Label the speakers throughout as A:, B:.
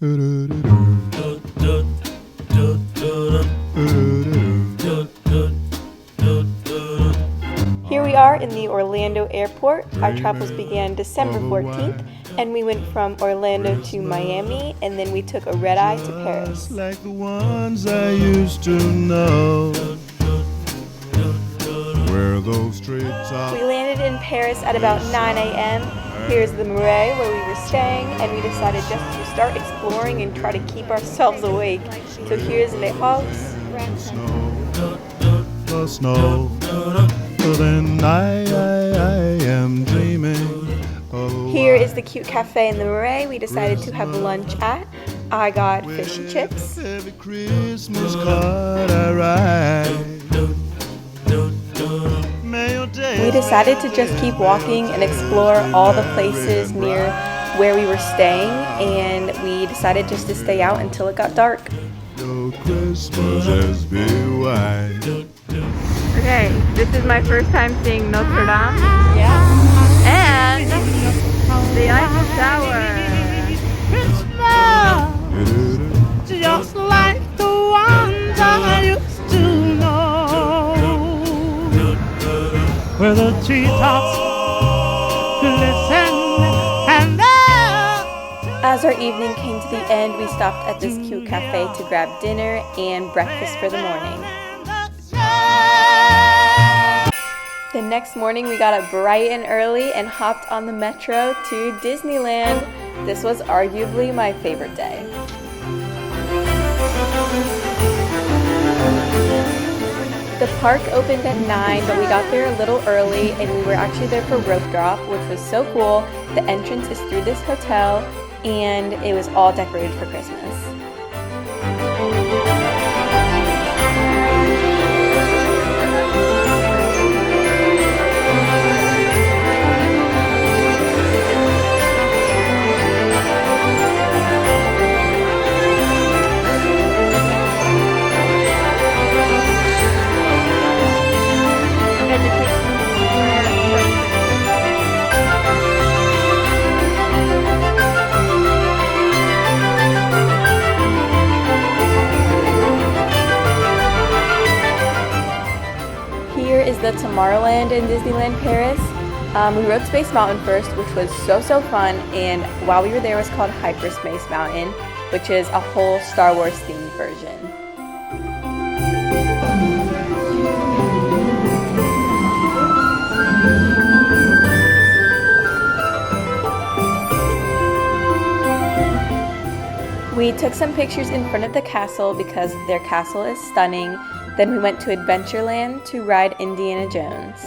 A: Here we are in the Orlando airport. Our travels began December 14th, and we went from Orlando to Miami, and then we took a red-eye to Paris.
B: Like the ones I used to know. Where those treetops.
A: We landed in Paris at about 9 a.m. Here's the Marais where we were staying, and we decided just to start exploring and try to keep ourselves awake. So here's Les Halles.
B: The snow. Then I am dreaming.
A: Here is the cute cafe in the Marais we decided to have lunch at. I got fish and chips.
B: Every Christmas card I write.
A: We decided to just keep walking and explore all the places near where we were staying, and we decided just to stay out until it got dark. Okay, this is my first time seeing Notre Dame. Yeah. And the Eiffel Tower.
C: Just like the ones I used to know, where the treetops glisten and
A: As our evening came to the end, we stopped at this cute cafe to grab dinner and breakfast for the morning. The next morning, we got up bright and early and hopped on the metro to Disneyland. This was arguably my favorite day. The park opened at 9, but we got there a little early, and we were actually there for rope drop, which was so cool. The entrance is through this hotel, and it was all decorated for Christmas. Is the Tomorrowland in Disneyland Paris. We rode Space Mountain first, which was so fun, and while we were there it was called Hyperspace Mountain, which is a whole Star Wars themed version. We took some pictures in front of the castle because their castle is stunning. Then we went to Adventureland to ride Indiana Jones.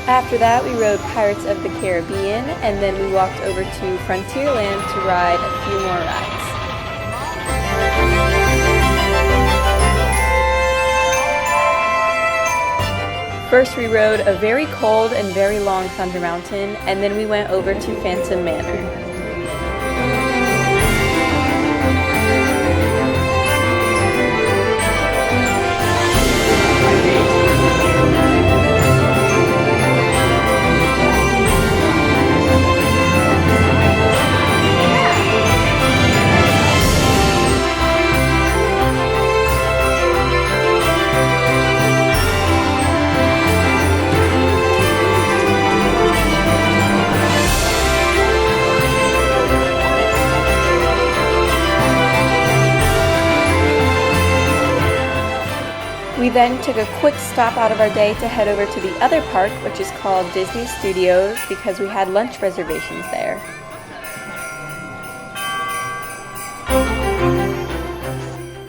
A: After that, we rode Pirates of the Caribbean, and then we walked over to Frontierland to ride a few more rides. First, we rode a very cold and very long Thunder Mountain, and then we went over to Phantom Manor. We then took a quick stop out of our day to head over to the other park, which is called Disney Studios, because we had lunch reservations there.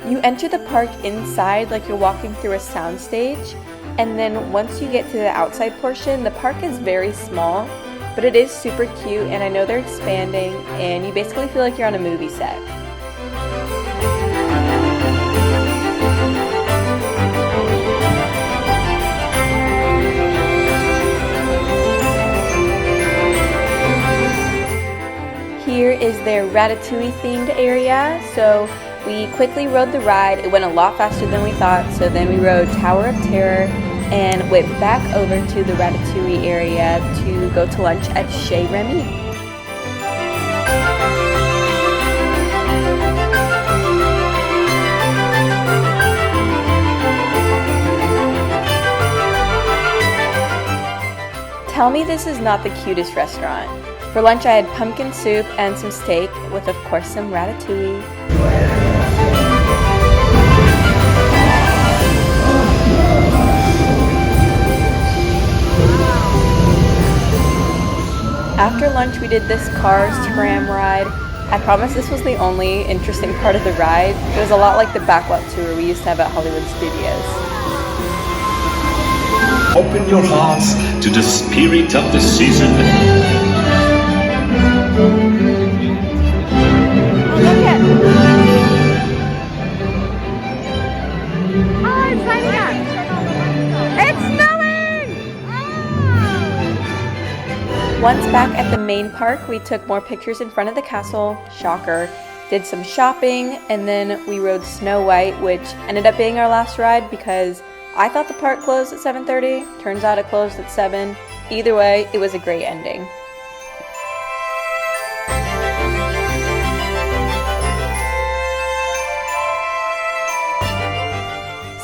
A: You enter the park inside like you're walking through a soundstage, and then once you get to the outside portion, the park is very small, but it is super cute, and I know they're expanding, and you basically feel like you're on a movie set. Here is their Ratatouille themed area, so we quickly rode the ride. It went a lot faster than we thought, so then we rode Tower of Terror, and went back over to the Ratatouille area to go to lunch at Chez Remy. Tell me this is not the cutest restaurant. For lunch I had pumpkin soup and some steak with of course some ratatouille. After lunch we did this Cars tram ride. I promise this was the only interesting part of the ride. It was a lot like the backlot tour we used to have at Hollywood Studios.
D: Open your hearts to the spirit of the season.
A: Oh, look at Oh, it's lighting up! It's snowing! Once back at the main park, we took more pictures in front of the castle, shocker, did some shopping, and then we rode Snow White, which ended up being our last ride because I thought the park closed at 7:30, turns out it closed at 7. Either way, it was a great ending.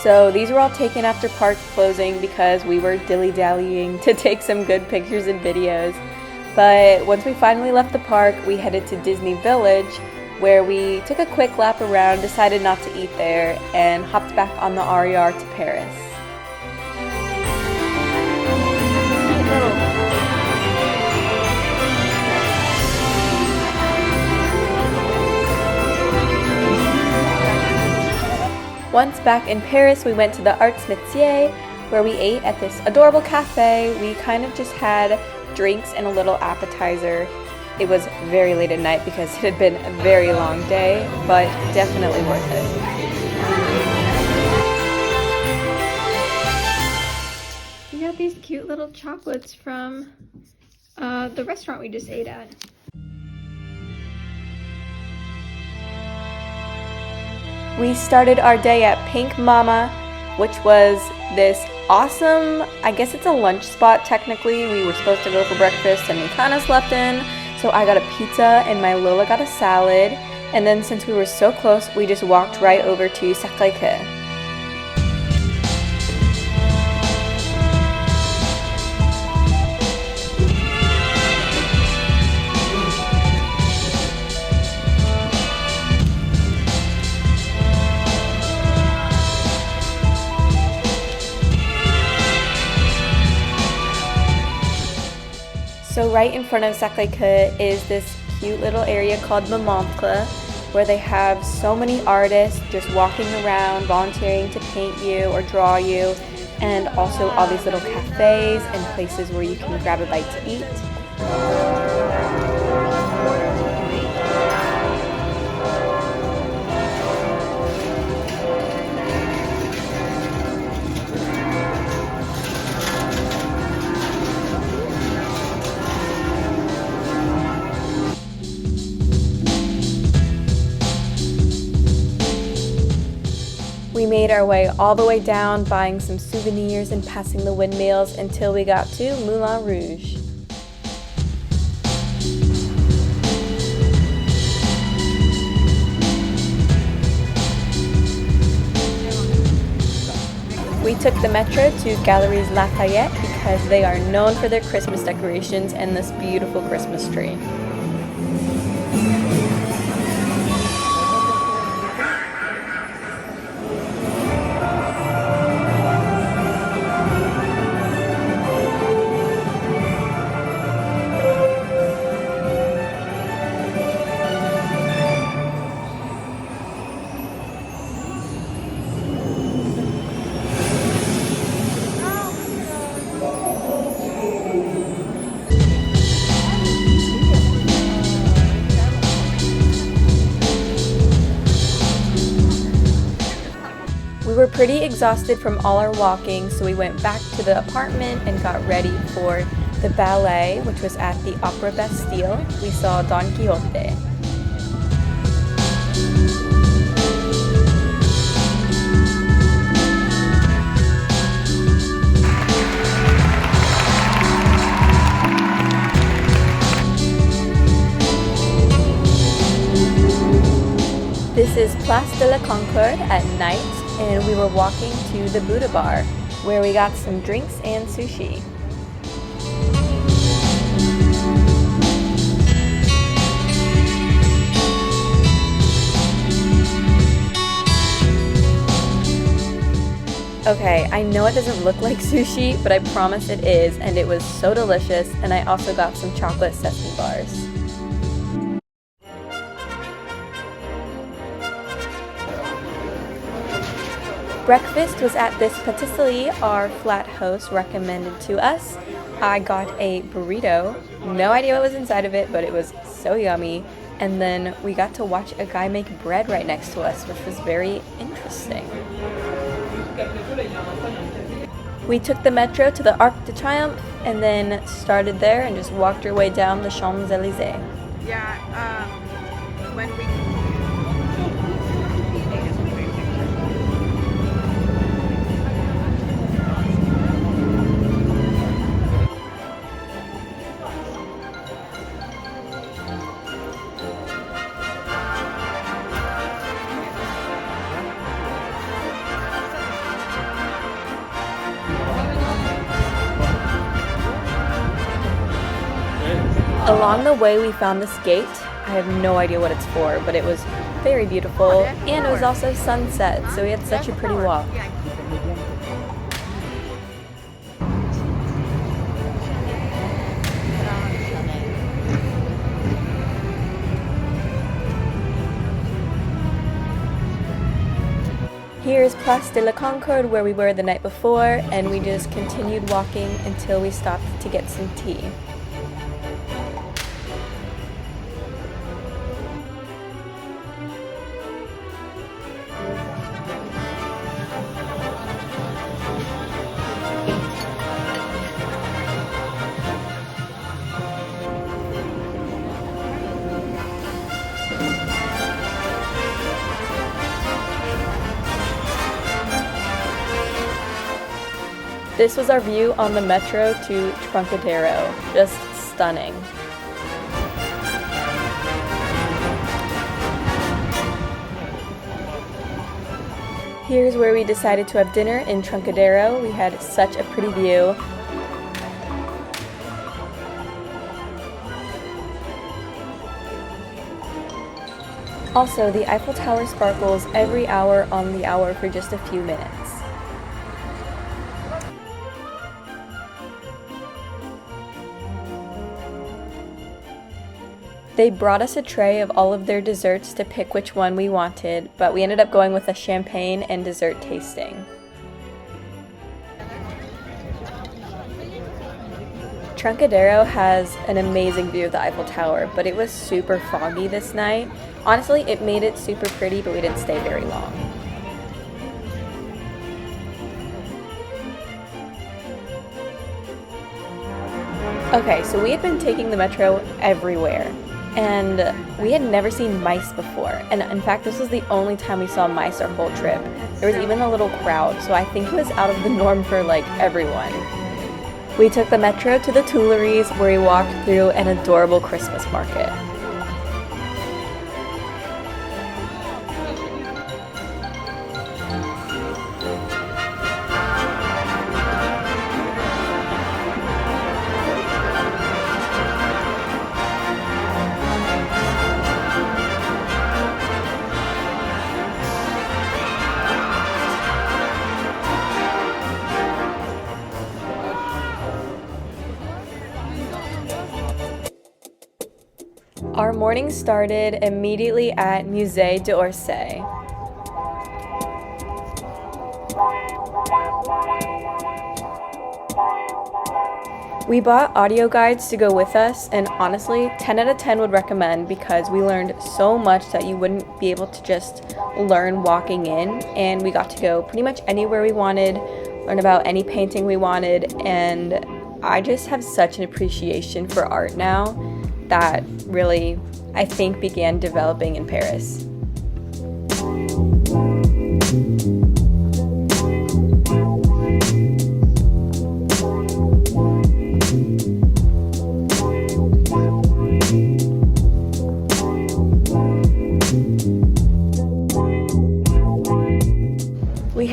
A: So these were all taken after park closing because we were dilly-dallying to take some good pictures and videos. But once we finally left the park, we headed to Disney Village, where we took a quick lap around, decided not to eat there, and hopped back on the RER to Paris. Once back in Paris, we went to the Arts Métier, where we ate at this adorable cafe. We kind of just had drinks and a little appetizer. It was very late at night because it had been a very long day, but definitely worth it. We got these cute little chocolates from the restaurant we just ate at. We started our day at Pink Mama, which was this awesome, I guess it's a lunch spot technically. We were supposed to go for breakfast and we kind of slept in. So I got a pizza and my Lola got a salad. And then since we were so close, we just walked right over to Sacré-Cœur. So right in front of Sacré-Cœur is this cute little area called Montmartre, where they have so many artists just walking around, volunteering to paint you or draw you, and also all these little cafes and places where you can grab a bite to eat. We made our way all the way down, buying some souvenirs and passing the windmills until we got to Moulin Rouge. We took the metro to Galeries Lafayette because they are known for their Christmas decorations and this beautiful Christmas tree. We were pretty exhausted from all our walking, so we went back to the apartment and got ready for the ballet, which was at the Opera Bastille. We saw Don Quixote. This is Place de la Concorde at night, and we were walking to the Buddha Bar, where we got some drinks and sushi. Okay, I know it doesn't look like sushi, but I promise it is, and it was so delicious, and I also got some chocolate sesame bars. Breakfast was at this patisserie our flat host recommended to us. I got a burrito, no idea what was inside of it, but it was so yummy. And then we got to watch a guy make bread right next to us, which was very interesting. We took the metro to the Arc de Triomphe and then started there and just walked our way down the Champs-Élysées.
E: Yeah, when we...
A: Along the way we found this gate. I have no idea what it's for, but it was very beautiful, and it was also sunset, so we had such a pretty walk. Here's Place de la Concorde, where we were the night before, and we just continued walking until we stopped to get some tea. This was our view on the metro to Trocadero. Just stunning. Here's where we decided to have dinner in Trocadero. We had such a pretty view. Also, the Eiffel Tower sparkles every hour on the hour for just a few minutes. They brought us a tray of all of their desserts to pick which one we wanted, but we ended up going with a champagne and dessert tasting. Trocadero has an amazing view of the Eiffel Tower, but it was super foggy this night. Honestly, it made it super pretty, but we didn't stay very long. Okay, so we had been taking the metro everywhere, and we had never seen mice before. And in fact, this was the only time we saw mice our whole trip. There was even a little crowd, so I think it was out of the norm for like everyone. We took the metro to the Tuileries, where we walked through an adorable Christmas market. Our morning started immediately at Musée d'Orsay. We bought audio guides to go with us, and honestly, 10 out of 10 would recommend, because we learned so much that you wouldn't be able to just learn walking in, and we got to go pretty much anywhere we wanted, learn about any painting we wanted, and I just have such an appreciation for art now that really, I think, began developing in Paris.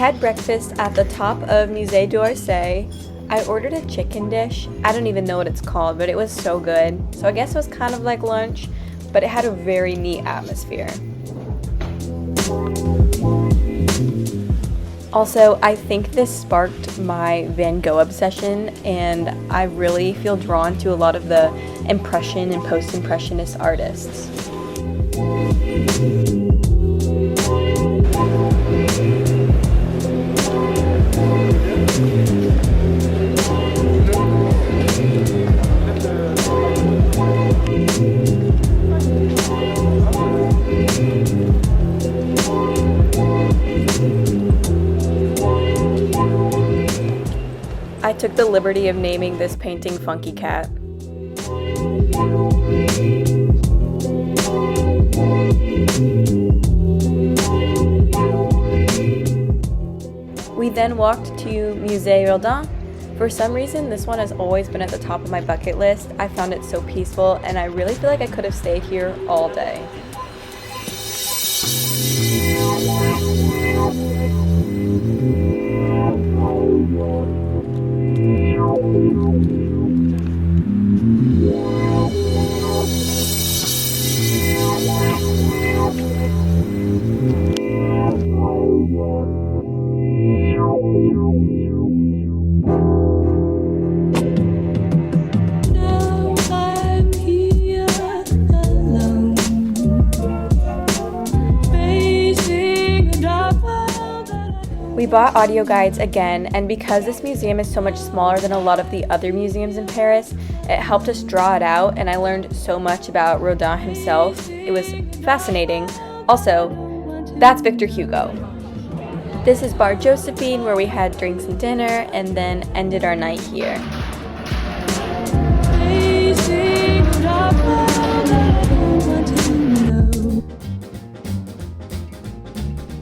A: had breakfast at the top of Musée d'Orsay. I ordered a chicken dish. I don't even know what it's called, but it was so good. So I guess it was kind of like lunch, but it had a very neat atmosphere. Also, I think this sparked my Van Gogh obsession, and I really feel drawn to a lot of the Impression and Post-Impressionist artists. I took the liberty of naming this painting Funky Cat. We then walked to Musée Rodin. For some reason, this one has always been at the top of my bucket list. I found it so peaceful, and I really feel like I could have stayed here all day. We bought audio guides again, and because this museum is so much smaller than a lot of the other museums in Paris, it helped us draw it out, and I learned so much about Rodin himself. It was fascinating. Also, that's Victor Hugo. This is Bar Josephine, where we had drinks and dinner, and then ended our night here.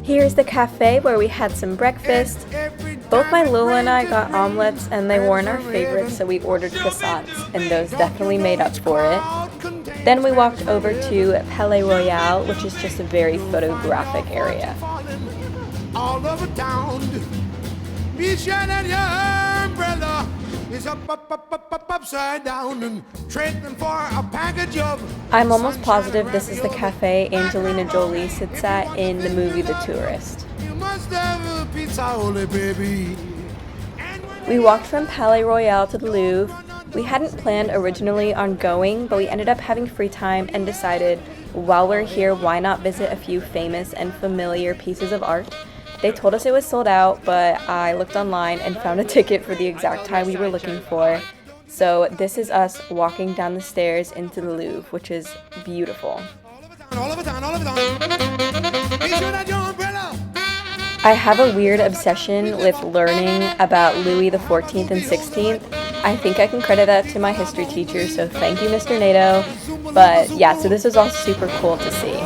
A: Here's the cafe where we had some breakfast. Both my Lulu and I got omelets, and they weren't our favorites, so we ordered croissants, and those definitely made up for it. Then we walked over to Palais Royal, which is just a very photographic area.
B: All over town, be shining your umbrella is upside down and trading for a package of.
A: I'm almost positive this is the cafe Angelina Jolie sits at in the movie The Tourist.
B: You must have a pizza, only baby.
A: We walked from Palais Royal to the Louvre. We hadn't planned originally on going, but we ended up having free time and decided, while we're here, why not visit a few famous and familiar pieces of art. They told us it was sold out, but I looked online and found a ticket for the exact time we were looking for. So this is us walking down the stairs into the Louvre, which is beautiful.
B: All over town, all over town. Be sure that your umbrella.
A: I have a weird obsession with learning about Louis XIV and XVI. I think I can credit that to my history teacher, so thank you, Mr. Nato. But yeah, so this was all super cool to see.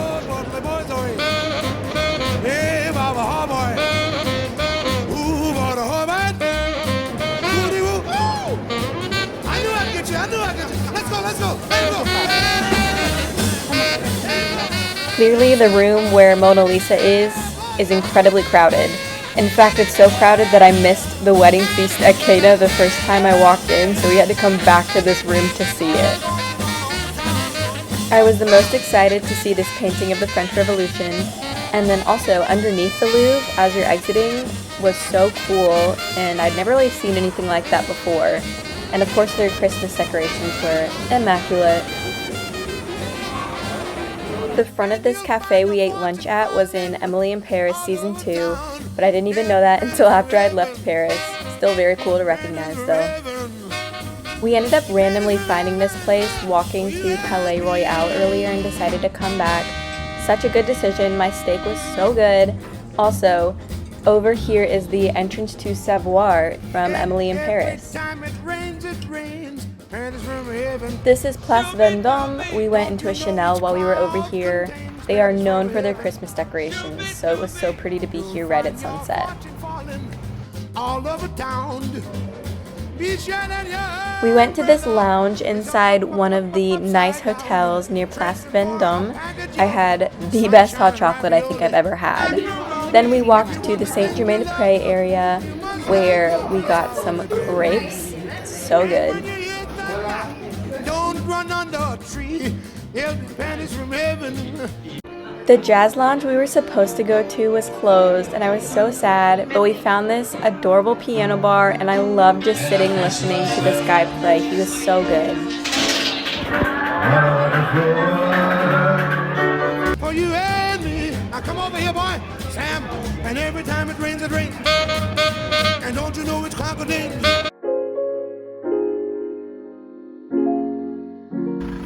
A: Clearly, the room where Mona Lisa is incredibly crowded. In fact, it's so crowded that I missed the wedding feast at Cana the first time I walked in, so we had to come back to this room to see it. I was the most excited to see this painting of the French Revolution, and then also underneath the Louvre, as you're exiting, was so cool, and I'd never really seen anything like that before. And of course, their Christmas decorations were immaculate. The front of this cafe we ate lunch at was in Emily in Paris Season 2, but I didn't even know that until after I'd left Paris. Still very cool to recognize though. We ended up randomly finding this place walking to Palais Royal earlier and decided to come back. Such a good decision, my steak was so good. Also, over here is the entrance to Savoir from Emily in Paris. This is Place Vendôme. We went into a Chanel while we were over here. They are known for their Christmas decorations, so it was so pretty to be here right at sunset. We went to this lounge inside one of the nice hotels near Place Vendôme. I had the best hot chocolate I think I've ever had. Then we walked to the Saint-Germain-des-Prés area where we got some crepes. So good.
B: Don't run under a tree. If the pennies from heaven.
A: The jazz lounge we were supposed to go to was closed, and I was so sad, but we found this adorable piano bar, and I loved just sitting listening to this guy play. He was so good.
B: For you and me. Now come over here, boy, Sam. And every time it rains, it rains. And don't you know it's crocodile?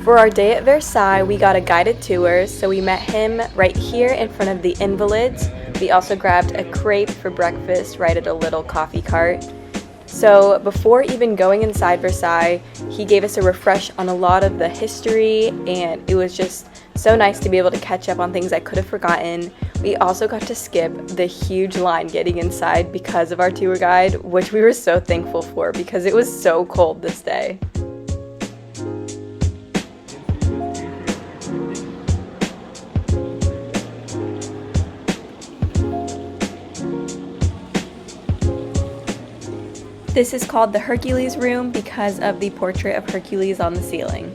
A: For our day at Versailles, we got a guided tour, so we met him right here in front of the Invalids. We also grabbed a crepe for breakfast right at a little coffee cart. So before even going inside Versailles, he gave us a refresh on a lot of the history, and it was just so nice to be able to catch up on things I could have forgotten. We also got to skip the huge line getting inside because of our tour guide, which we were so thankful for because it was so cold this day. This is called the Hercules room because of the portrait of Hercules on the ceiling.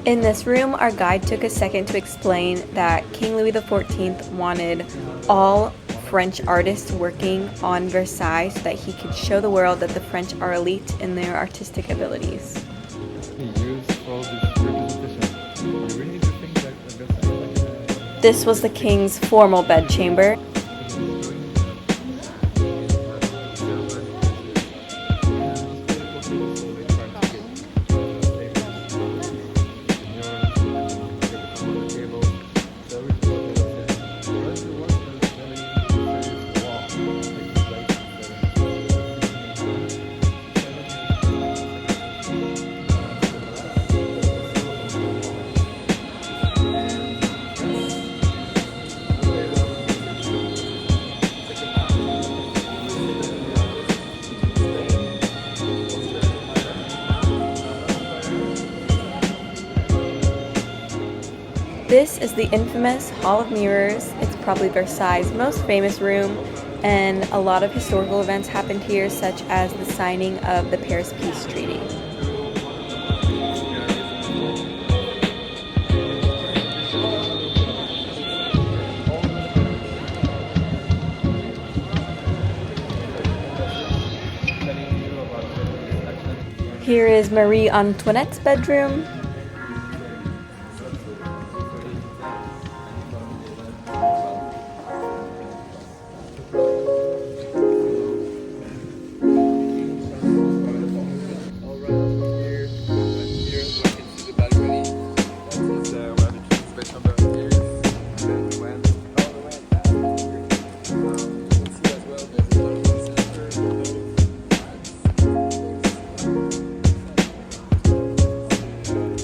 A: In this room, our guide took a second to explain that King Louis XIV wanted all French artists working on Versailles so that he could show the world that the French are elite in their artistic abilities. This was the king's formal bedchamber. This is the infamous Hall of Mirrors. It's probably Versailles' most famous room, and a lot of historical events happened here, such as the signing of the Paris Peace Treaty. Here is Marie Antoinette's bedroom.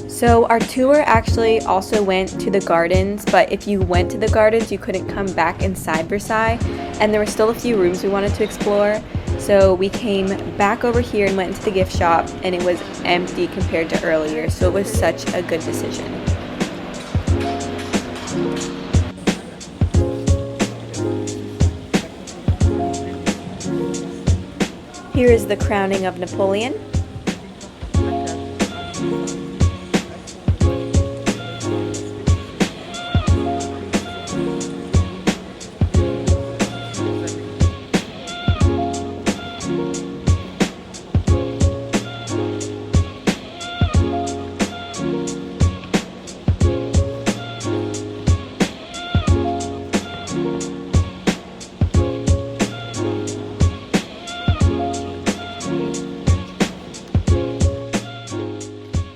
A: So our tour actually also went to the gardens, but if you went to the gardens, you couldn't come back inside Versailles, and there were still a few rooms we wanted to explore. So we came back over here and went into the gift shop, and it was empty compared to earlier, so it was such a good decision. Here is the crowning of Napoleon.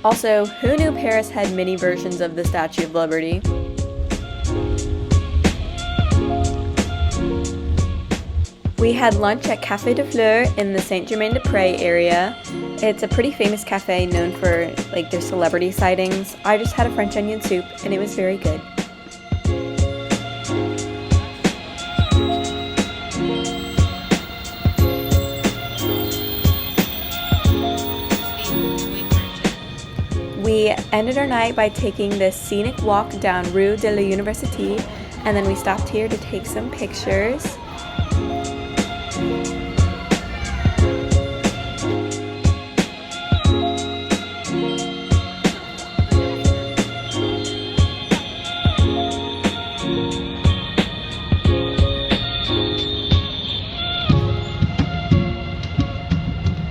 A: Also, who knew Paris had mini versions of the Statue of Liberty? We had lunch at Café de Fleur in the Saint-Germain-des-Prés area. It's a pretty famous cafe known for like their celebrity sightings. I just had a French onion soup and it was very good. We ended our night by taking this scenic walk down Rue de la Université, and then we stopped here to take some pictures.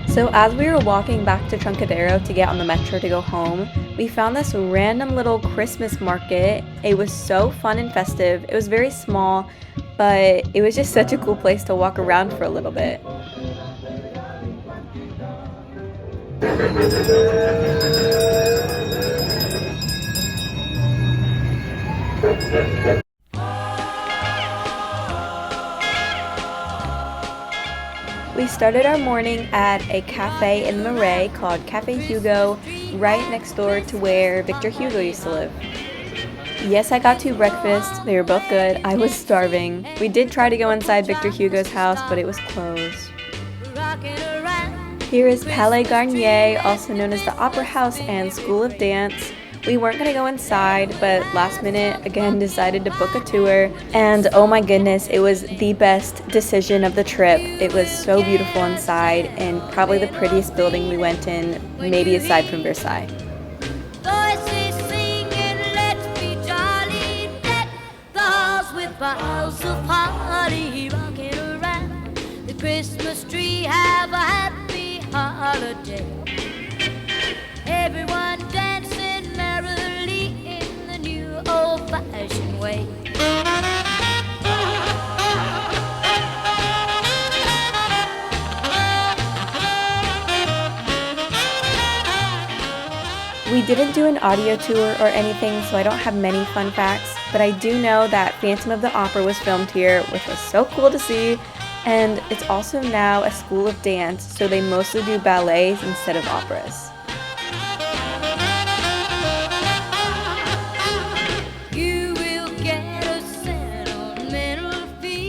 A: So as we were walking back to Troncadero to get on the metro to go home, we found this random little Christmas market. It was so fun and festive. It was very small, but it was just such a cool place to walk around for a little bit. We started our morning at a cafe in the Marais called Cafe Hugo, right next door to where Victor Hugo used to live. Yes, I got 2 breakfasts. They were both good. I was starving. We did try to go inside Victor Hugo's house, but it was closed. Here is Palais Garnier, also known as the Opera House and School of Dance. We weren't going to go inside, but last minute, again, decided to book a tour. And oh my goodness, it was the best decision of the trip. It was so beautiful inside, and probably the prettiest building we went in, maybe aside from Versailles.
F: Voices singing, let's be jolly, deck the halls with boughs of holly, rocking around the Christmas tree, have a happy holiday. Everyone dancing merrily in the new old-fashioned way.
A: We didn't do an audio tour or anything, so I don't have many fun facts, but I do know that Phantom of the Opera was filmed here, which was so cool to see, and it's also now a school of dance, so they mostly do ballets instead of operas.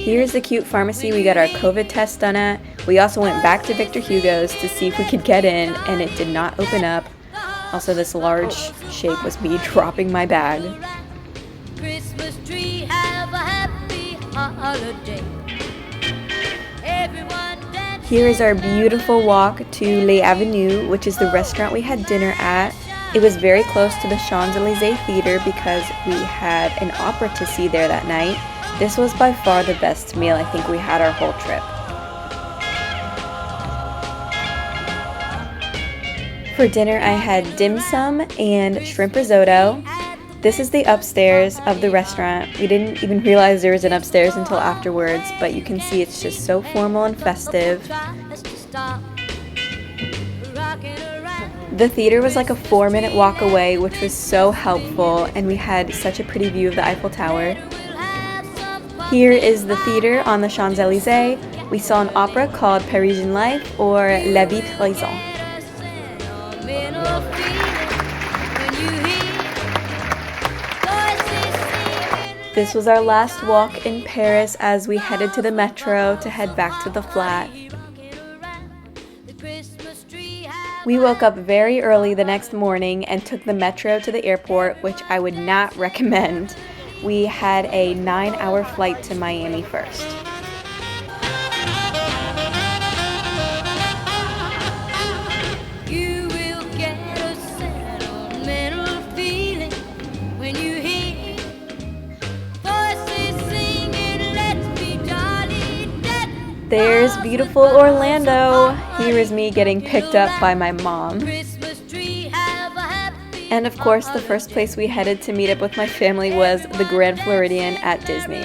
A: Here's the cute pharmacy we got our COVID test done at. We also went back to Victor Hugo's to see if we could get in, and it did not open up. Also, this large shape was me dropping my bag.
F: Christmas tree, have a happy holiday. Everyone dance.
A: Here is our beautiful walk to Les Avenues, which is the restaurant we had dinner at. It was very close to the Champs-Élysées Theater because we had an opera to see there that night. This was by far the best meal I think we had our whole trip. For dinner, I had dim sum and shrimp risotto. This is the upstairs of the restaurant. We didn't even realize there was an upstairs until afterwards, but you can see it's just so formal and festive. The theater was like a 4-minute walk away, which was so helpful, and we had such a pretty view of the Eiffel Tower. Here is the theater on the Champs-Élysées. We saw an opera called Parisian Life, or La Vie Présente. This was our last walk in Paris as we headed to the metro to head back to the flat. We woke up very early the next morning and took the metro to the airport, which I would not recommend. We had a 9-hour flight to Miami first.
F: You will get a sentimental feeling when you hear voices singing, let's be jolly.
A: There's beautiful Orlando. Here is me getting picked up by my mom. And of course, the first place we headed to meet up with my family was the Grand Floridian at Disney.